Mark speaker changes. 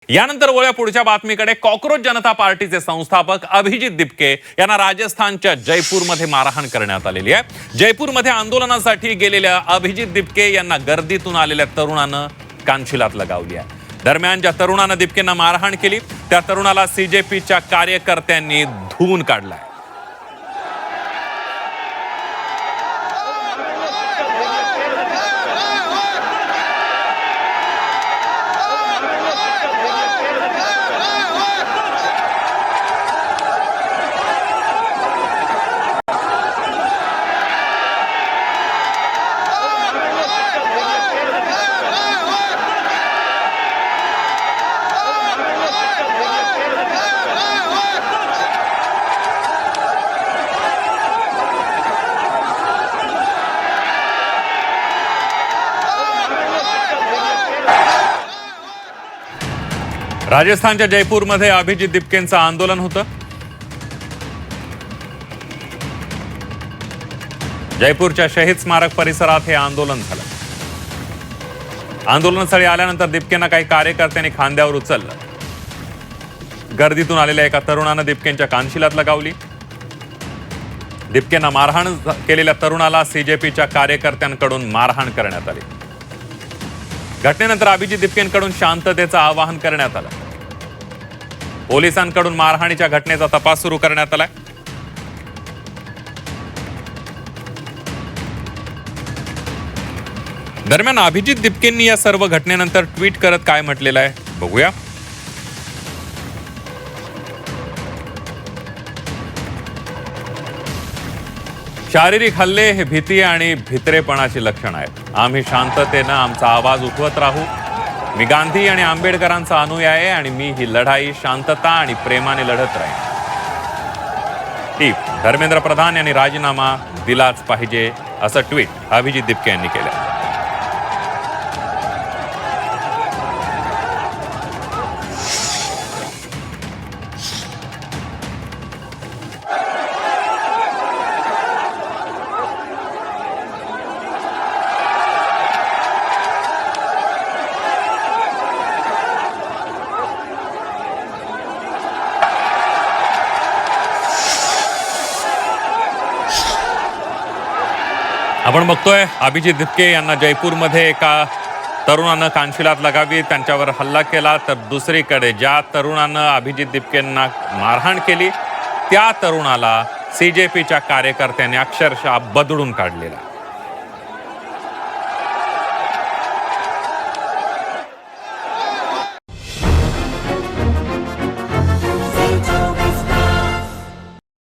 Speaker 1: यानंतर वळूया पुढच्या बातमीकडे। कॉकरोच जनता पार्टीचे संस्थापक अभिजित दिपके यांना राजस्थानच्या जयपूरमध्ये मारहाण करण्यात आलेली आहे। जयपूरमध्ये आंदोलनासाठी गेलेल्या अभिजित दिपके यांना गर्दीतून आलेल्या तरुणानं कानशिलात लगावली आहे। दरम्यान ज्या तरुणानं दिपकेंना मारहाण केली त्या तरुणाला सीजेपीच्या कार्यकर्त्यांनी धुवून काढलाय। राजस्थानच्या जयपूरमध्ये अभिजित दिपकेंचं आंदोलन होतं। जयपूरच्या शहीद स्मारक परिसरात हे आंदोलन झालं। आंदोलनस्थळी आल्यानंतर दिपकेंना काही कार्यकर्त्यांनी खांद्यावर उचललं। गर्दीतून आलेल्या एका तरुणानं दिपकेंच्या कानशिलात लगावली। दिपकेंना मारहाण केलेल्या तरुणाला सीजेपीच्या कार्यकर्त्यांकडून मारहाण करण्यात आली। घटनेनंतर अभिजित दिपकेंकडून शांततेचं आवाहन करण्यात आलं। पोलिसांकडून मारहाणीच्या घटनेचा तपास सुरू करण्यात आलाय। दरम्यान अभिजित दिपकेंनी या सर्व घटनेनंतर ट्विट करत काय म्हटलेलं आहे बघूया। शारीरिक हल्ले हे भीती आणि भित्रेपणाची लक्षण आहेत। आम्ही शांततेनं आमचा आवाज उठवत राहू। मी गांधी आणि आंबेडकरांचा अनुयायी आहे आणि मी ही लढाई शांतता आणि प्रेमाने लढत राहीन। टीप धर्मेंद्र प्रधान यांनी राजीनामा दिलाच पाहिजे असं ट्विट अभिजित दिपके यांनी केलं। आपण बघतोय अभिजित दिपके यांना जयपूरमध्ये एका तरुणानं कानशिलात लगावी, त्यांच्यावर हल्ला केला। तर दुसरीकडे ज्या तरुणानं अभिजित दिपकेंना मारहाण केली त्या तरुणाला सीजेपीच्या कार्यकर्त्यांनी अक्षरशः बदडून काढलेला।